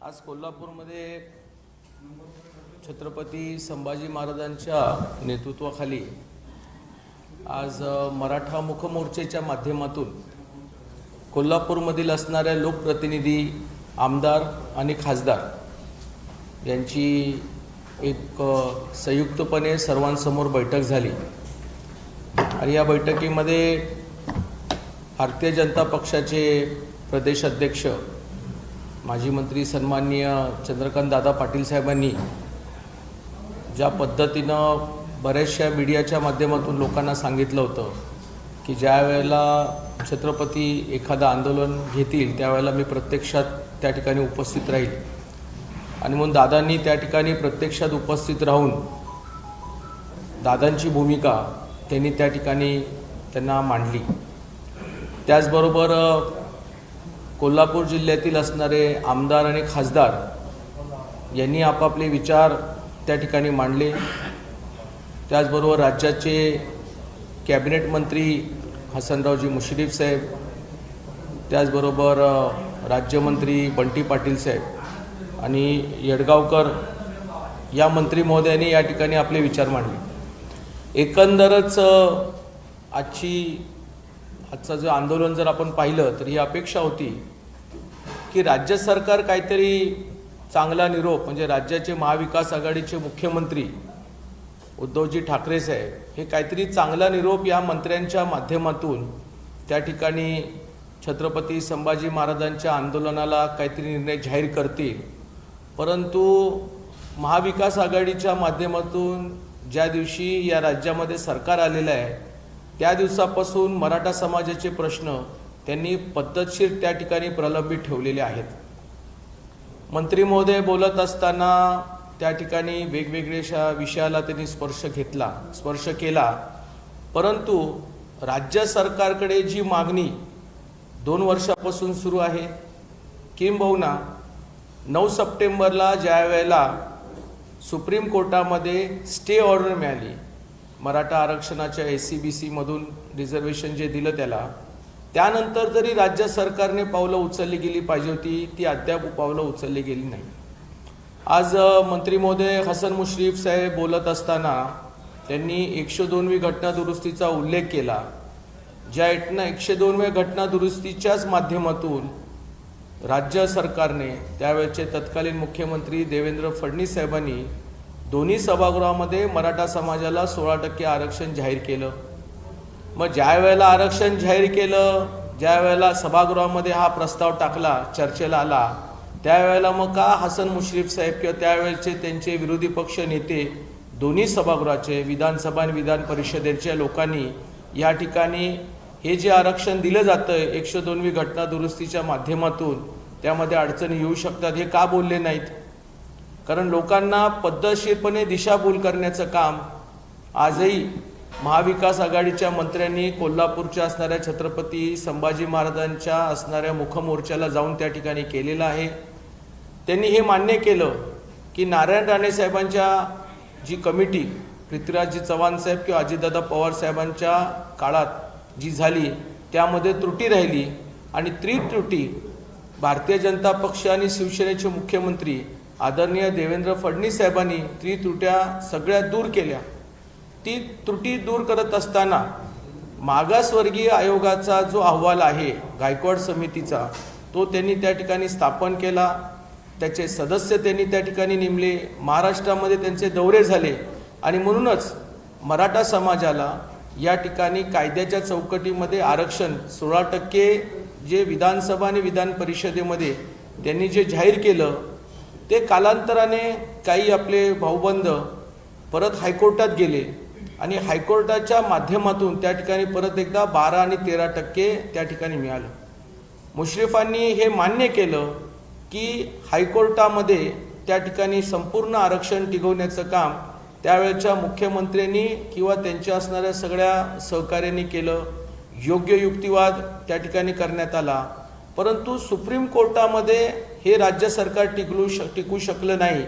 आज कोल्हापूरमध्ये छत्रपती संभाजी महाराजांच्या नेतृत्वाखाली आज मराठा मुखमोर्चेच्या माध्यमातून कोल्हापूरमधील असणाऱ्या लोकप्रतिनिधी, आमदार आणि खासदार यांची एक संयुक्तपणे सर्वांसमोर बैठक झाली आणि या बैठकीमध्ये भारतीय जनता पक्षाचे प्रदेश अध्यक्ष माजी मंत्री सन्माननीय चंद्रकांत दादा पाटील साहेबांनी ज्या पद्धतीनं बऱ्याचशा मीडियाच्या माध्यमातून लोकांना सांगितलं होतं की ज्या वेळेला छत्रपती एखादं आंदोलन घेतील त्यावेळेला मी प्रत्यक्षात त्या ठिकाणी उपस्थित राहील आणि म्हणून दादांनी त्या ठिकाणी प्रत्यक्षात उपस्थित राहून दादांची भूमिका त्यांनी त्या ठिकाणी त्यांना मांडली। त्याचबरोबर कोल्हापूर जिल्ह्यातील असणारे आमदार आणि खासदार यांनी आपापले विचार त्या ठिकाणी मांडले। त्याचबरोबर राज्याचे कॅबिनेट मंत्री हसनरावजी मुश्रीफ साहेब, त्याचबरोबर राज्यमंत्री बंटी पाटील साहेब आणि येडगावकर या मंत्री महोदयांनी या ठिकाणी आपले विचार मांडले। एकंदरच आजचं जे आंदोलन जर आपण पाहिलं तर ही अपेक्षा होती की राज्य सरकार काहीतरी चांगला निरोप, म्हणजे राज्याचे महाविकास आघाडीचे मुख्यमंत्री उद्धवजी ठाकरे साहेब हे काहीतरी चांगला निरोप या मंत्र्यांच्या माध्यमातून त्या ठिकाणी छत्रपती संभाजी महाराजांच्या आंदोलनाला काहीतरी निर्णय जाहीर करतील। परंतु महाविकास आघाडीच्या माध्यमातून ज्या दिवशी या राज्यामध्ये सरकार आलेलं आहे त्या दिवसापासून मराठा समाजाचे प्रश्न त्यांनी पद्धतशीर त्या ठिकाणी प्रलंबित ठेवलेले आहेत। मंत्री महोदय बोलत असताना त्या ठिकाणी वेगवेगळ्या विषयाला त्यांनी स्पर्श केला, परंतु राज्य सरकारकडे जी मागणी 2 वर्षापासून सुरू आहे, किंबहुना 9 सप्टेंबरला ज्या वेळेला सुप्रीम कोर्टामध्ये स्टे ऑर्डर मिळाली, मराठा आरक्षणाच्या SC-BC मधून रिझर्वेशन जे दिलं त्यानंतर जरी राज्य सरकारने पावलं उचलली गेली पाहिजे होती, ती अद्याप पावलं उचलली गेली नाही। आज मंत्री महोदय हसन मुश्रीफ साहेब बोलत असताना त्यांनी 102वी घटना दुरुस्तीचा उल्लेख केला, ज्या 102व्या घटना दुरुस्तीच्याच माध्यमातून राज्य सरकारने त्यावेळेचे तत्कालीन मुख्यमंत्री देवेंद्र फडणवीस साहेबांनी दोन्ही सभागृहामध्ये मराठा समाजाला 16% आरक्षण जाहीर केलं। मग ज्या वेळेला आरक्षण जाहीर केलं, ज्या वेळेला सभागृहामध्ये हा प्रस्ताव टाकला, चर्चेला आला, त्यावेळेला मग का हसन मुश्रीफ साहेब किंवा त्यावेळेचे त्यांचे विरोधी पक्ष नेते दोन्ही सभागृहाचे विधानसभा आणि विधान परिषदेच्या लोकांनी या ठिकाणी हे जे आरक्षण दिलं जातं 102वी घटना दुरुस्तीच्या माध्यमातून त्यामध्ये अडचणी येऊ शकतात हे का बोलले नाहीत? कारण लोकांना पद्धतशीरपणे दिशाभूल करण्याचं काम आजही महाविकास आघाडीच्या मंत्र्यांनी कोल्हापूरच्या असणाऱ्या छत्रपती संभाजी महाराजांच्या असणाऱ्या मुखमोर्चाला जाऊन त्या ठिकाणी केलेलं आहे। त्यांनी हे मान्य केलं की नारायण राणे साहेबांच्या जी कमिटी पृथ्वीराजजी चव्हाण साहेब किंवा अजितदादा पवार साहेबांच्या काळात जी झाली त्यामध्ये त्रुटी राहिली आणि ती त्रुटी भारतीय जनता पक्ष आणि शिवसेनेचे मुख्यमंत्री आदरणीय देवेंद्र फडणवीस साहेबांनी ती त्रुट्या सगळ्या दूर केल्या। ती त्रुटी दूर करत असताना मागासवर्गीय आयोगाचा जो अहवाल आहे गायकवाड समितीचा तो त्यांनी त्या ठिकाणी स्थापन केला, त्याचे सदस्य त्यांनी त्या ठिकाणी नेमले, महाराष्ट्रामध्ये त्यांचे दौरे झाले आणि म्हणूनच मराठा समाजाला या ठिकाणी कायद्याच्या चौकटीमध्ये आरक्षण 16% जे विधानसभा आणि विधान परिषदेमध्ये त्यांनी जे जाहीर केलं ते कालांतराने काही आपले भाऊबंद परत हायकोर्टात गेले आणि हायकोर्टाच्या माध्यमातून त्या ठिकाणी परत एकदा 12 आणि 13% त्या ठिकाणी मिळालं। मुश्रीफांनी हे मान्य केलं की हायकोर्टामध्ये त्या ठिकाणी संपूर्ण आरक्षण टिकवण्याचं काम त्यावेळच्या मुख्यमंत्र्यांनी किंवा त्यांच्या असणाऱ्या सगळ्या सहकार्यांनी केलं, योग्य युक्तिवाद त्या ठिकाणी करण्यात आला, परंतु सुप्रीम कोर्टामध्ये हे राज्य सरकार टिकू शकलं नाही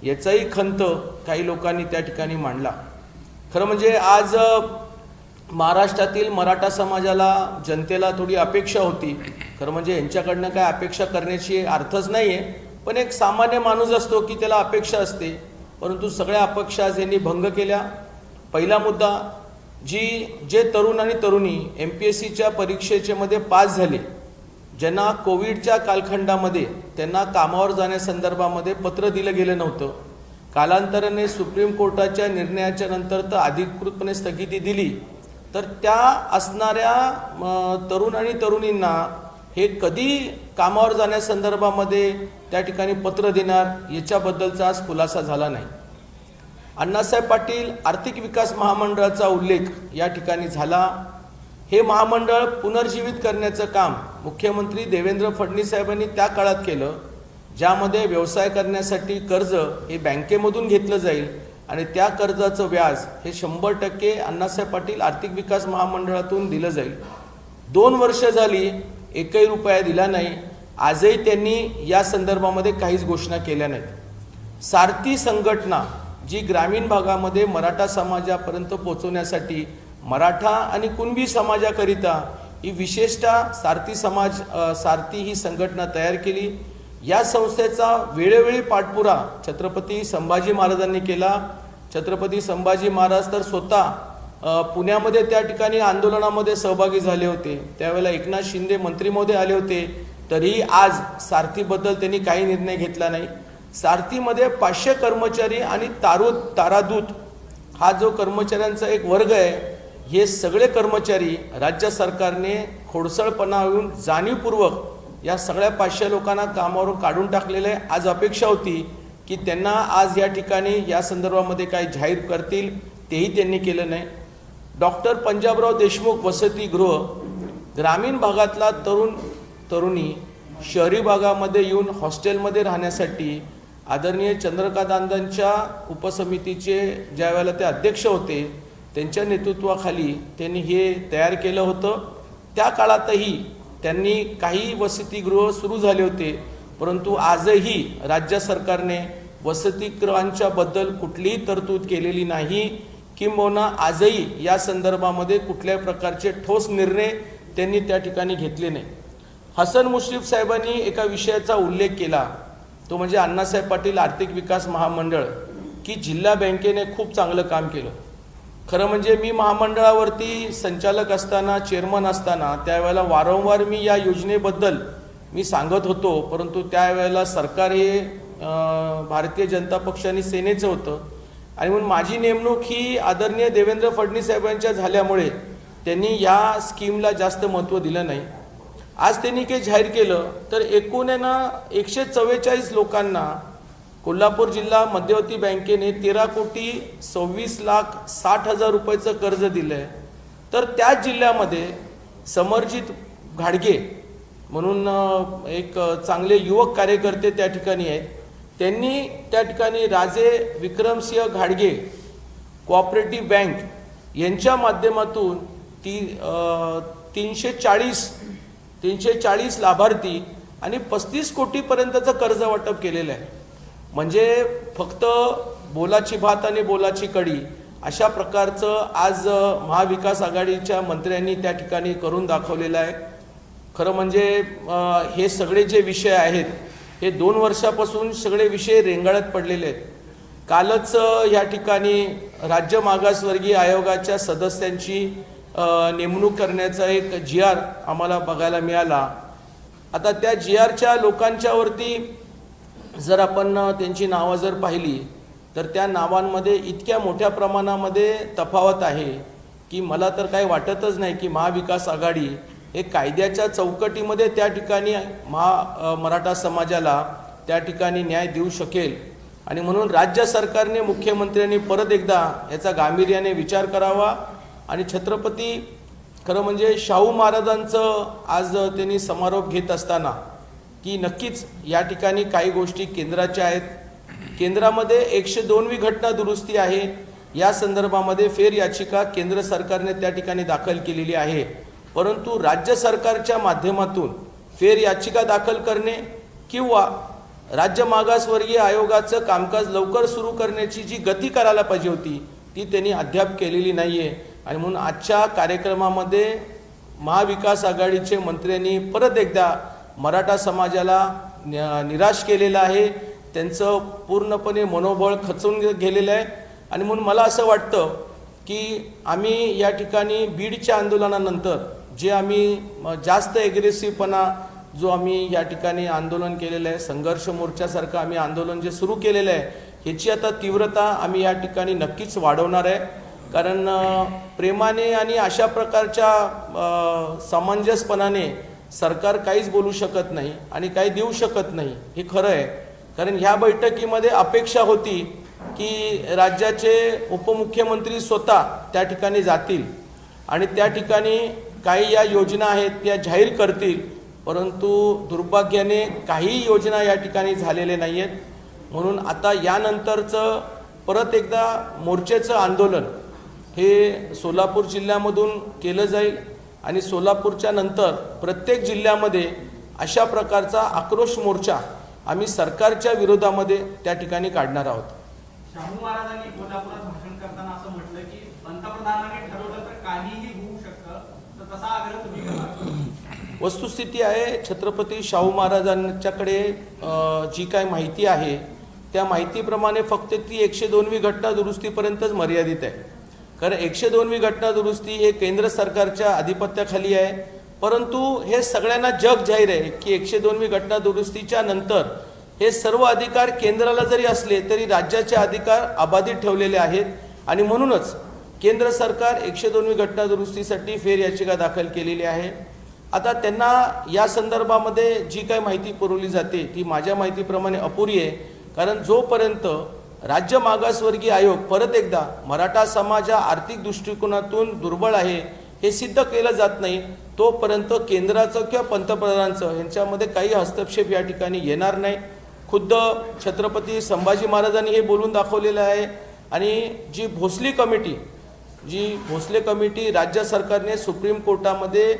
याचाही खंत काही लोकांनी त्या ठिकाणी मांडला। खरं म्हणजे आज महाराष्ट्रातील मराठा समाजाला जनतेला थोडी अपेक्षा होती, खरं म्हणजे यांच्याकडनं काय अपेक्षा करण्याची अर्थच नाही आहे, पण एक सामान्य माणूस असतो की त्याला अपेक्षा असते, परंतु सगळ्या अपेक्षा आज यांनी भंग केल्या. पहिला मुद्दा, जे तरुण आणि तरुणी MPSCच्या परीक्षेचे मध्ये पास झाले, ज्यांना कोविडच्या कालखंडामध्ये त्यांना कामावर जाण्यासंदर्भामध्ये पत्र दिलं गेलं नव्हतं, कालांतराने सुप्रीम कोर्टाच्या निर्णयाच्या नंतर तर अधिकृतपणे स्थगिती दिली, तर त्या असणाऱ्या तरुण आणि तरुणींना हे कधी कामावर जाण्यासंदर्भामध्ये त्या ठिकाणी पत्र देणार याच्याबद्दलचा आज खुलासा झाला नाही. अण्णासाहेब पाटील आर्थिक विकास महामंडळाचा उल्लेख या ठिकाणी झाला. हे महामंडळ पुनर्जीवित करण्याचं काम मुख्यमंत्री देवेंद्र फडणवीस साहेबांनी त्या काळात केलं, ज्यामध्ये व्यवसाय करण्यासाठी कर्ज हे बँकेमधून घेतलं जाईल आणि त्या कर्जाचं व्याज हे 100% अण्णासाहेब पाटील आर्थिक विकास महामंडळातून दिलं जाईल. 2 वर्ष झाली, एकही रुपया दिला नाही. आजही त्यांनी या संदर्भामध्ये काहीच घोषणा केल्या नाहीत. सारथी संघटना जी ग्रामीण भागामध्ये मराठा समाजापर्यंत पोहोचवण्यासाठी मराठा आणि कुणबी समाजाकरिता ही विशेषतः सारथी ही संघटना तयार केली. या संस्थेचा वेळोवेळी पाठपुरा छत्रपती संभाजी महाराजांनी केला. छत्रपती संभाजी महाराज तर स्वतः पुण्यामध्ये त्या ठिकाणी आंदोलनामध्ये सहभागी झाले होते. त्यावेळेला एकनाथ शिंदे मंत्री महोदय आले होते, तरीही आज सारथीबद्दल त्यांनी काही निर्णय घेतला नाही. सारथीमध्ये 500 कर्मचारी आणि तारादूत हा जो कर्मचाऱ्यांचा एक वर्ग आहे, हे सगळे कर्मचारी राज्य सरकारने खोडसळपणावरून जाणीवपूर्वक या सगळ्या 500 लोकांना कामावरून काढून टाकलेलं आहे. आज अपेक्षा होती की त्यांना आज या ठिकाणी या संदर्भामध्ये काही जाहीर करतील, तेही त्यांनी केलं नाही. डॉक्टर पंजाबराव देशमुख वसतिगृह, ग्रामीण भागातला तरुणी शहरी भागामध्ये येऊन हॉस्टेलमध्ये राहण्यासाठी आदरणीय चंद्रकांतांच्या उपसमितीचे ज्या वेळेला ते अध्यक्ष होते, त्यांच्या नेतृत्वाखाली त्यांनी हे तयार केलं होतं. त्या काळातही त्यांनी काही वसतिगृह सुरू झाले होते, परंतु आजही राज्य सरकारने वसतिगृहांच्या बद्दल कुठलीही तरतूद केलेली नाही, किंबहुना आजही या संदर्भामध्ये कुठल्याही प्रकारचे ठोस निर्णय त्यांनी त्या ठिकाणी घेतले नाही. हसन मुश्रीफ साहेबांनी एका विषयाचा उल्लेख केला, तो म्हणजे अण्णासाहेब पाटील आर्थिक विकास महामंडळ, की जिल्हा बँकेने खूप चांगलं काम केलं. खरं म्हणजे मी महामंडळावरती संचालक असताना, चेअरमन असताना त्यावेळेला वारंवार मी या योजनेबद्दल मी सांगत होतो, परंतु त्यावेळेला सरकार हे भारतीय जनता पक्ष आणि सेनेचं होतं आणि म्हणून माझी नेमणूक ही आदरणीय देवेंद्र फडणवीस साहेबांच्या झाल्यामुळे त्यांनी या स्कीमला जास्त महत्त्व दिलं नाही. आज त्यांनी काही जाहीर केलं तर एकूण 144 लोकांना कोल्हापूर जिल्हा मध्यवर्ती बँकेने 13,26,60,000 रुपयाचं कर्ज दिलं आहे. तर त्याच जिल्ह्यामध्ये समरजित घाडगे म्हणून एक चांगले युवक कार्यकर्ते त्या ठिकाणी आहेत. त्यांनी त्या ठिकाणी राजे विक्रमसिंह घाडगे कोऑपरेटिव्ह बँक यांच्या माध्यमातून 340 लाभार्थी आणि 35 कोटीपर्यंतचं कर्ज वाटप केलेलं आहे. म्हणजे फक्त बोलाची भात आणि बोलाची कढी अशा प्रकारचं आज महाविकास आघाडीच्या मंत्र्यांनी त्या ठिकाणी करून दाखवलेलं आहे. खरं म्हणजे हे सगळे जे विषय आहेत हे 2 वर्षापासून सगळे विषय रेंगाळत पडलेले आहेत. कालच या ठिकाणी राज्य मागासवर्गीय आयोगाच्या सदस्यांची नेमणूक करण्याचा एक GR आम्हाला बघायला मिळाला. आता त्या GRच्या लोकांच्यावरती जर आपण त्यांची नावं जर पाहिली तर त्या नावांमध्ये इतक्या मोठ्या प्रमाणामध्ये तफावत आहे की मला तर काही वाटतच नाही की महाविकास आघाडी हे कायद्याच्या चौकटीमध्ये त्या ठिकाणी मराठा समाजाला त्या ठिकाणी न्याय देऊ शकेल. आणि म्हणून राज्य सरकारने, मुख्यमंत्र्यांनी परत एकदा याचा गांभीर्याने विचार करावा आणि छत्रपती खरं म्हणजे शाहू महाराजांचं आज त्यांनी समारोप घेत असताना की नक्कीच या ठिकाणी काही गोष्टी केंद्राच्या आहेत. केंद्रामध्ये 102वी घटना दुरुस्ती आहे. या संदर्भामध्ये फेर याचिका केंद्र सरकारने त्या ठिकाणी दाखल केलेली आहे, परंतु राज्य सरकारच्या माध्यमातून फेर याचिका दाखल करणे किंवा राज्य मागासवर्गीय आयोगाचं कामकाज लवकर सुरू करण्याची जी गती करायला पाहिजे होती ती त्यांनी अद्याप केलेली नाही आहे. आणि म्हणून आजच्या कार्यक्रमामध्ये महाविकास आघाडीचे मंत्र्यांनी परत एकदा मराठा समाजाला निराश केलेलं आहे, त्यांचं पूर्णपणे मनोबळ खचून गेलेलं आहे. आणि म्हणून मला असं वाटतं की आम्ही या ठिकाणी बीडच्या आंदोलनानंतर जे आम्ही जास्त ॲग्रेसिव्हपणा जो आम्ही या ठिकाणी आंदोलन केलेलं आहे, संघर्ष मोर्चासारखं आम्ही आंदोलन जे सुरू केलेलं आहे, ह्याची आता तीव्रता आम्ही या ठिकाणी नक्कीच वाढवणार आहे. कारण प्रेमाने आणि अशा प्रकारच्या समंजसपणाने सरकार काहीच बोलू शकत नाही आणि काही देऊ शकत नाही, हे खरं आहे. कारण ह्या बैठकीमध्ये अपेक्षा होती की राज्याचे उपमुख्यमंत्री स्वतः त्या ठिकाणी जातील आणि त्या ठिकाणी काही या योजना आहेत त्या जाहीर करतील, परंतु दुर्भाग्याने काही योजना या ठिकाणी झालेल्या नाही आहेत. म्हणून आता यानंतरचं परत एकदा मोर्चेचं आंदोलन हे सोलापूर जिल्ह्यामधून केलं जाईल आणि सोलापूरच्या नंतर प्रत्येक जिल्ह्यामध्ये अशा प्रकारचा आक्रोश मोर्चा आम्ही सरकारच्या विरोधामध्ये त्या ठिकाणी काढणार आहोत. शाहू महाराजांनी कोल्हापुरात भाषण करताना असं म्हटलं की पंतप्रधानांनी ठरवलं तर काहीही होऊ शकतं, तर तसा आग्रह तुम्ही करा. वस्तुस्थिती आहे, छत्रपती शाहू महाराजांच्याकडे जी काय माहिती आहे त्या माहितीप्रमाणे फक्त ती 102वी घटना दुरुस्तीपर्यंतच मर्यादित आहे. कारण 102वी घटना दुरुस्ती हे केंद्र सरकारच्या अधिपत्याखाली आहे, परंतु हे सगळ्यांना जग जाहीर आहे की 102वी घटना दुरुस्तीच्या नंतर हे सर्व अधिकार केंद्राला जरी असले तरी राज्याचे अधिकार अबाधित ठेवलेले आहेत. आणि म्हणूनच केंद्र सरकार 102वी घटना दुरुस्तीसाठी फेर याचिका दाखल केलेली आहे. आता त्यांना या संदर्भामध्ये जी काही माहिती पुरवली जाते ती माझ्या माहितीप्रमाणे अपुरी आहे. कारण जोपर्यंत राज्य मागासवर्गीय आयोग परत एकदा मराठा समाज आर्थिक दृष्टिकोनातून दुर्बळ आहे हे सिद्ध केलं जात नाही, तोपर्यंत केंद्राचं किंवा पंतप्रधानांचं यांच्यामध्ये काही हस्तक्षेप या ठिकाणी येणार नाही. खुद्द छत्रपती संभाजी महाराजांनी हे बोलून दाखवलेलं आहे. आणि जी भोसले कमिटी राज्य सरकारने सुप्रीम कोर्टामध्ये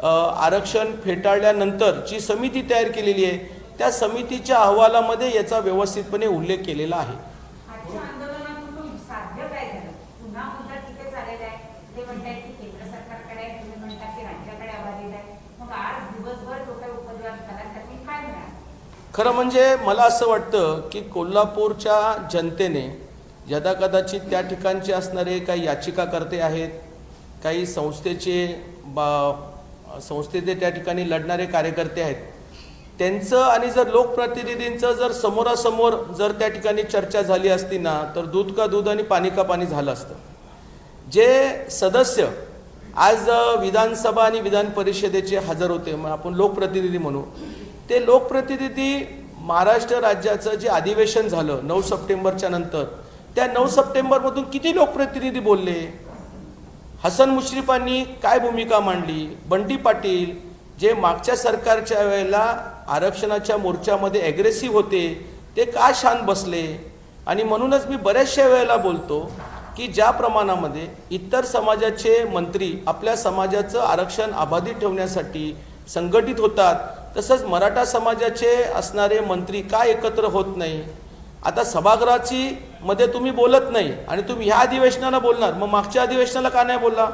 आरक्षण फेटाळल्यानंतर जी समिती तयार केलेली आहे त्या समितीच्या अहवालामध्ये याचा व्यवस्थितपणे उल्लेख केलेला आहे. खरं म्हणजे मला असं वाटतं की कोल्हापूरच्या जनतेने यदाकदाचित त्या ठिकाणचे असणारे काही याचिकाकर्ते आहेत, काही संस्थेचे त्या ठिकाणी लढणारे कार्यकर्ते आहेत, त्यांचं आणि जर लोकप्रतिनिधींचं जर समोरासमोर जर त्या ठिकाणी चर्चा झाली असती ना तर दूध का दूध आणि पाणी का पाणी झालं असतं. जे सदस्य आज विधानसभा आणि विधान परिषदेचे हजर होते, आपण लोकप्रतिनिधी म्हणू, ते लोकप्रतिनिधी महाराष्ट्र राज्याचं जे अधिवेशन झालं 9 सप्टेंबरच्या नंतर, त्या 9 सप्टेंबरमधून किती लोकप्रतिनिधी बोलले? हसन मुश्रीफांनी काय भूमिका मांडली? बंटी पाटील जे मागच्या सरकारच्या वेळेला आरक्षणाच्या मोर्चामध्ये ॲग्रेसिव्ह होते ते का शांत बसले? आणि म्हणूनच मी बऱ्याचशा वेळेला बोलतो की ज्या प्रमाणामध्ये इतर समाजाचे मंत्री आपल्या समाजाचं आरक्षण अबाधित ठेवण्यासाठी संघटित होतात, तसंच मराठा समाजाचे असणारे मंत्री का एकत्र होत नाही? आता सभागृहाची मध्ये तुम्ही बोलत नाही आणि तुम्ही ह्या अधिवेशनाला बोलणार, मग मागच्या अधिवेशनाला का नाही बोलला?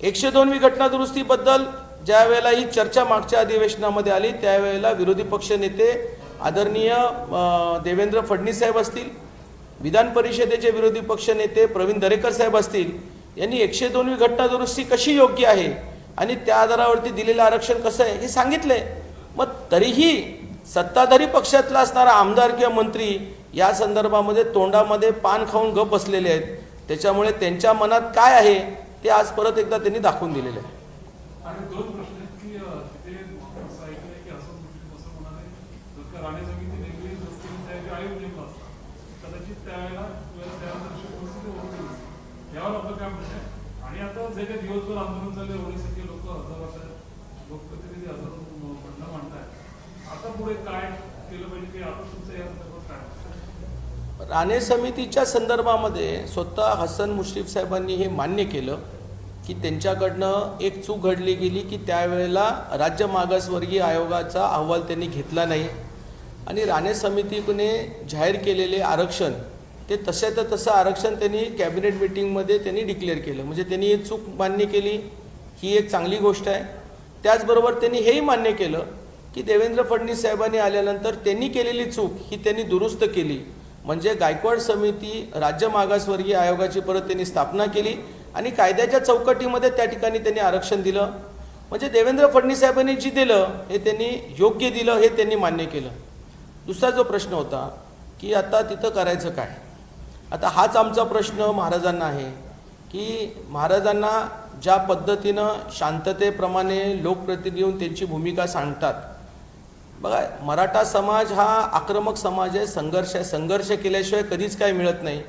102वी घटना दुरुस्तीबद्दल ज्या वेळेला ही चर्चा मागच्या अधिवेशनामध्ये आली त्यावेळेला विरोधी पक्ष नेते आदरणीय देवेंद्र फडणवीस साहेब असतील, विधान परिषदेचे विरोधी पक्ष नेते प्रवीण दरेकर साहेब असतील, यांनी 102वी घटना दुरुस्ती कशी योग्य आहे आणि त्या आधारावरती दिलेलं आरक्षण कसं आहे हे सांगितलंय. मग तरीही सत्ताधारी पक्षातला असणारा आमदार किंवा मंत्री या संदर्भामध्ये तोंडामध्ये पान खाऊन गप बसलेले आहेत. त्याच्यामुळे त्यांच्या मनात काय आहे ते आज परत एकदा त्यांनी दाखवून दिलेले आहे. आणि दोन प्रश्न आहेत की तिथे असं ऐकलंय की असं असं म्हणाले जर राणे समिती नेमली नसतील आयोग नेमला असता कदाचित त्यावेळेला परिस्थिती होती. यावर आपलं काय म्हणणं आहे? आणि आता जे काही दिवसभर आंदोलन झाले, एवढे लोक हजर असतात, लोकप्रतिनिधी हजर म्हणणं मांडताय, आता पुढे काय केलं पाहिजे की आता तुमचं या संदर्भात काय? राणे समितीच्या संदर्भामध्ये स्वतः हसन मुश्रीफ साहेबांनी हे मान्य केलं की त्यांच्याकडनं एक चूक घडली गेली की त्यावेळेला राज्य मागासवर्गीय आयोगाचा अहवाल त्यांनी घेतला नाही आणि राणे समितीने जाहीर केलेले आरक्षण ते तशाचं तसं आरक्षण त्यांनी कॅबिनेट मीटिंगमध्ये त्यांनी डिक्लेअर केलं. म्हणजे त्यांनी ही चूक मान्य केली, ही एक चांगली गोष्ट आहे. त्याचबरोबर त्यांनी हेही मान्य केलं की देवेंद्र फडणवीस साहेबांनी आल्यानंतर त्यांनी केलेली चूक ही त्यांनी दुरुस्त केली. म्हणजे गायकवाड समिती राज्य मागासवर्गीय आयोगाची परत त्यांनी स्थापना केली आणि कायद्याच्या चौकटीमध्ये त्या ठिकाणी त्यांनी आरक्षण दिलं. म्हणजे देवेंद्र फडणवीस साहेबांनी जी दिलं हे त्यांनी योग्य दिलं, हे त्यांनी मान्य केलं. दुसरा जो प्रश्न होता की आता तिथं करायचं काय, आता हाच आमचा प्रश्न महाराजांना आहे की महाराजांना ज्या पद्धतीनं शांततेप्रमाणे लोकप्रतिनिधी येऊन त्यांची भूमिका सांगतात. बघा, मराठा समाज हा आक्रमक समाज आहे, संघर्ष केल्याशिवाय कधीच काय मिळत नाही.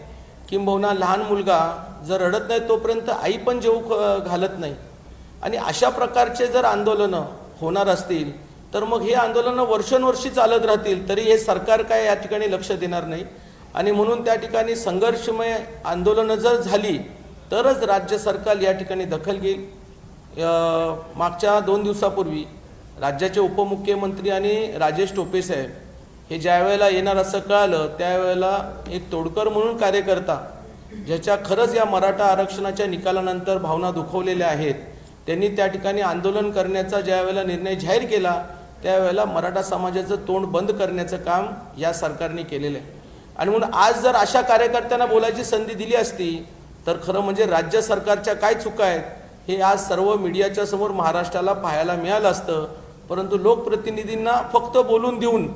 किंबहुना लहान मुलगा जर रडत नाही तोपर्यंत आई पण जेवू घालत नाही. आणि अशा प्रकारचे जर आंदोलनं होणार असतील तर मग हे आंदोलनं वर्षानुवर्षी चालत राहतील तरी हे सरकार काय या ठिकाणी लक्ष देणार नाही. आणि म्हणून त्या ठिकाणी संघर्षमय आंदोलनं जर झाली तरच राज्य सरकार या ठिकाणी दखल घेईल. मागच्या 2 दिवसापूर्वी राज्याचे उपमुख्यमंत्री आणि राजेश टोपे साहेब हे ज्या वेळेला येणार असं कळालं त्यावेळेला एक तोडकर म्हणून कार्यकर्ता ज्याच्या खरंच या मराठा आरक्षणाच्या निकालानंतर भावना दुखवलेल्या आहेत, त्यांनी त्या ठिकाणी आंदोलन करण्याचा ज्या वेळेला निर्णय जाहीर केला त्यावेळेला मराठा समाजाचं तोंड बंद करण्याचं काम या सरकारने केलेलं आहे. आणि म्हणून आज जर अशा कार्यकर्त्यांना बोलायची संधी दिली असती तर खरं म्हणजे राज्य सरकारच्या काय चुका आहेत हे आज सर्व मीडियाच्या समोर महाराष्ट्राला पाहायला मिळालं असतं. परंतु लोकप्रतिनिधींना फक्त बोलून देऊन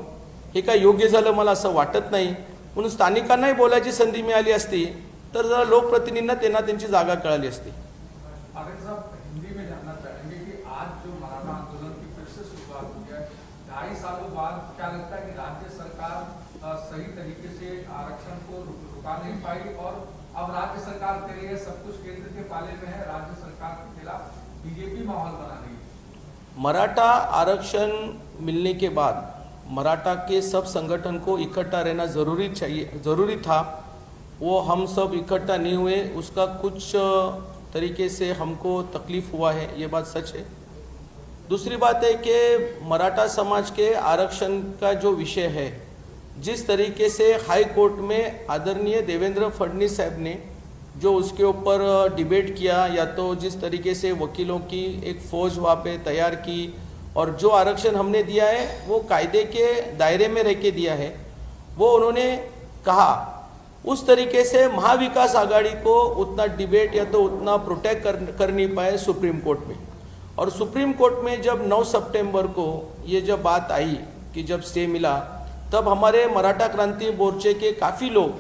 हे काय योग्य झालं मला असं वाटत नाही. म्हणून स्थानिकांनाही बोलायची संधी मिळाली असती तर जरा लोकप्रतिनिधींना त्यांना त्यांची जागा कळाली असती. आगे साहब, हिंदी में जानना चाहेंगे कि आज जो मराठा आंदोलन की फिर से शुरुआत हुई है, 2.5 सालों बाद क्या लगता है कि राज्य सरकार सही तरीके से आरक्षण को रुका नहीं पाई और अब राज्य सरकार के लिए सब कुछ केंद्र के पाले में है, राज्य सरकार के खिलाफ बीजेपी माहौल बना रही है? मराठा आरक्षण मिलने के बाद मराठा के सब संगठन को इकट्ठा रहना ज़रूरी था. वो हम सब इकट्ठा नहीं हुए, उसका कुछ तरीके से हमको तकलीफ हुआ है, ये बात सच है. दूसरी बात है कि मराठा समाज के आरक्षण का जो विषय है, जिस तरीके से हाई कोर्ट में आदरणीय देवेंद्र फडणवीस साहब ने जो उसके ऊपर डिबेट किया, या तो जिस तरीके से वकीलों की एक फ़ौज वहाँ पे तैयार की और जो आरक्षण हमने दिया है वो कायदे के दायरे में रह के दिया है, वो उन्होंने कहा उस तरीके से महाविकास आघाड़ी को उतना डिबेट या तो उतना प्रोटेक्ट कर नहीं पाए सुप्रीम कोर्ट में. और सुप्रीम कोर्ट में जब 9 सितंबर को ये जब बात आई कि जब स्टे मिला तब हमारे मराठा क्रांति मोर्चे के काफ़ी लोग,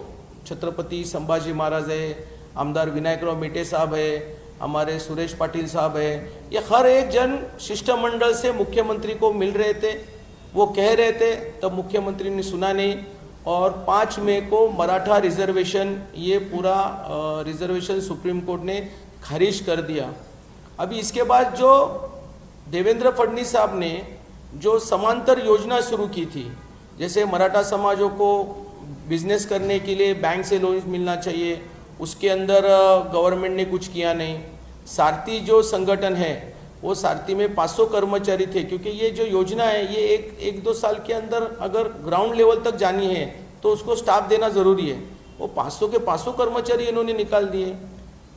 छत्रपति संभाजी महाराज है, आमदार विनायकराव मेटे साहब है, हमारे सुरेश पाटिल साहब है, ये हर एक जन शिष्टमंडल से मुख्यमंत्री को मिल रहे थे. वो कह रहे थे तब मुख्यमंत्री ने सुना नहीं और 5 मई को मराठा रिजर्वेशन, ये पूरा रिजर्वेशन सुप्रीम कोर्ट ने खारिज कर दिया. अभी इसके बाद जो देवेंद्र फडणवीस साहब ने जो समांतर योजना शुरू की थी, जैसे मराठा समाजों को बिजनेस करने के लिए बैंक से लोन मिलना चाहिए, उसके अंदर गवर्नमेंट ने कुछ किया नहीं. सारथी जो संगठन है वो सारथी में 500 कर्मचारी थे, क्योंकि ये जो योजना है ये एक 2 साल के अंदर अगर ग्राउंड लेवल तक जानी है तो उसको स्टाफ देना ज़रूरी है. वो 500 के 500 कर्मचारी इन्होंने निकाल दिए.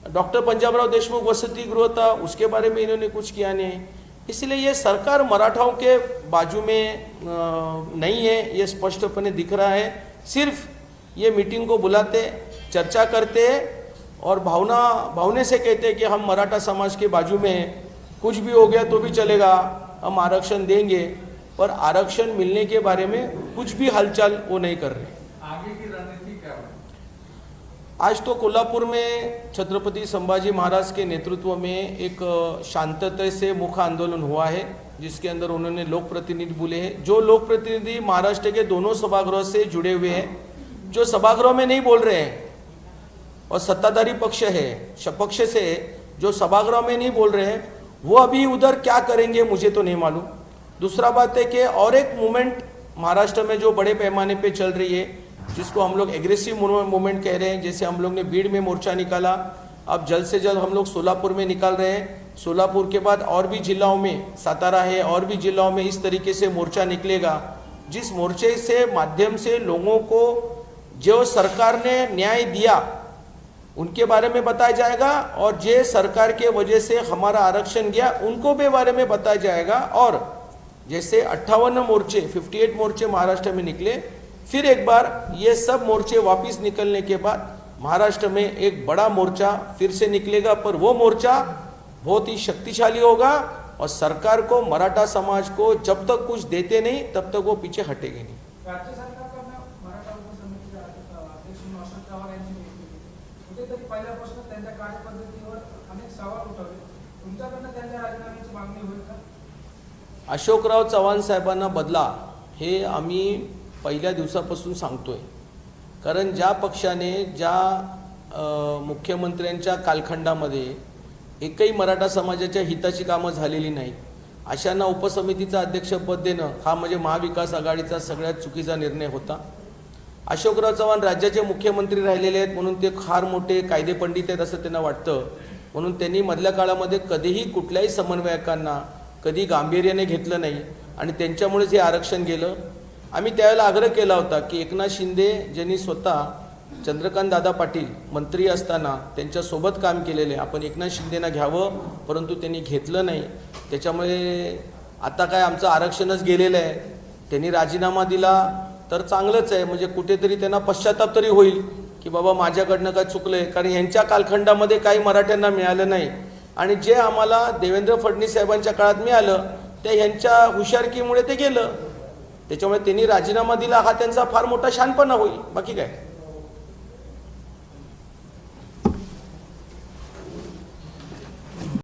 डॉक्टर पंजाबराव देशमुख वसति गृह था, उसके बारे में इन्होंने कुछ किया नहीं. इसलिए ये सरकार मराठाओं के बाजू में नहीं है, ये स्पष्टपणे दिख रहा है. सिर्फ ये मीटिंग को बुलाते, चर्चा करते और भावने से कहते हैं कि हम मराठा समाज के बाजू में हैं, कुछ भी हो गया तो भी चलेगा, हम आरक्षण देंगे, पर आरक्षण मिलने के बारे में कुछ भी हलचल वो नहीं कर रहे. आगे की रणनीति क्या है? आज तो कोल्हापुर में छत्रपति संभाजी महाराज के नेतृत्व में एक शांतता से मुख्य आंदोलन हुआ है, जिसके अंदर उन्होंने लोक प्रतिनिधि बुले हैं. जो लोक प्रतिनिधि महाराष्ट्र के दोनों सभागृह से जुड़े हुए हैं, जो सभागृह में नहीं बोल रहे हैं और सत्ताधारी पक्ष है, पक्ष से जो सभागृह में नहीं बोल रहे हैं, वो अभी उधर क्या करेंगे मुझे तो नहीं मालूम. दूसरा बात है कि और एक मूवमेंट महाराष्ट्र में जो बड़े पैमाने पे चल रही है, जिसको हम लोग एग्रेसिव मूवमेंट कह रहे हैं. जैसे हम लोग ने भीड़ में मोर्चा निकाला, अब जल्द से जल्द हम लोग सोलापुर में निकाल रहे हैं. सोलापुर के बाद और भी जिलाओं में, सातारा है, और भी जिलाओं में इस तरीके से मोर्चा निकलेगा, जिस मोर्चे से माध्यम से लोगों को जो सरकार ने न्याय दिया उनके बारे में बताया जाएगा और जे सरकार के वजह से हमारा आरक्षण गया उनको भी बारे में बताया जाएगा. और जैसे 58 मोर्चे 58 मोर्चे महाराष्ट्र में निकले, फिर एक बार ये सब मोर्चे वापस निकलने के बाद महाराष्ट्र में एक बड़ा मोर्चा फिर से निकलेगा, पर वो मोर्चा बहुत ही शक्तिशाली होगा और सरकार को, मराठा समाज को जब तक कुछ देते नहीं तब तक वो पीछे हटेंगे नहीं. राज्य सरकारकडनं मराठा उपसमितीच्या अध्यक्ष अशोक चव्हाण यांची नियुक्ती केली. कुठेतरी पहिल्यापासून त्यांच्या कार्यपद्धतीवर अनेक सवाल उठवले. तुमच्याकडनं त्यांच्या राजीनाम्याची मागणी होईल का? अशोकराव चव्हाण साहेबांना बदला हे आम्ही पहिल्या दिवसापासून सांगतोय. कारण ज्या पक्षाने ज्या मुख्यमंत्र्यांच्या कालखंडामध्ये एकही मराठा समाजाच्या हिताची कामं झालेली नाहीत, अशांना उपसमितीचं अध्यक्षपद देणं हा म्हणजे महाविकास आघाडीचा सगळ्यात चुकीचा निर्णय होता. अशोकराव चव्हाण राज्याचे मुख्यमंत्री राहिलेले आहेत म्हणून ते फार मोठे कायदेपंडित आहेत असं त्यांना वाटतं, म्हणून त्यांनी मधल्या काळामध्ये कधीही कुठल्याही समन्वयकांना कधी गांभीर्याने घेतलं नाही आणि त्यांच्यामुळेच हे आरक्षण गेलं. आम्ही त्यावेळेला आग्रह केला होता की एकनाथ शिंदे ज्यांनी स्वतः चंद्रकांत दादा पाटील मंत्री असताना त्यांच्यासोबत काम केलेले, आपण एकनाथ शिंदेना घ्यावं, परंतु त्यांनी घेतलं नाही. त्याच्यामुळे आता काय आमचं आरक्षणच गेलेलं आहे. त्यांनी राजीनामा दिला तर चांगलंच आहे, म्हणजे कुठेतरी त्यांना पश्चाताप तरी होईल की बाबा माझ्याकडनं काय चुकलं आहे. कारण यांच्या कालखंडामध्ये काही मराठ्यांना मिळालं नाही आणि जे आम्हाला देवेंद्र फडणवीस साहेबांच्या काळात मिळालं ते ह्यांच्या हुशारकीमुळे ते गेलं. त्याच्यामुळे त्यांनी राजीनामा दिला हा त्यांचा फार मोठा शहाणपणा होईल, बाकी काय.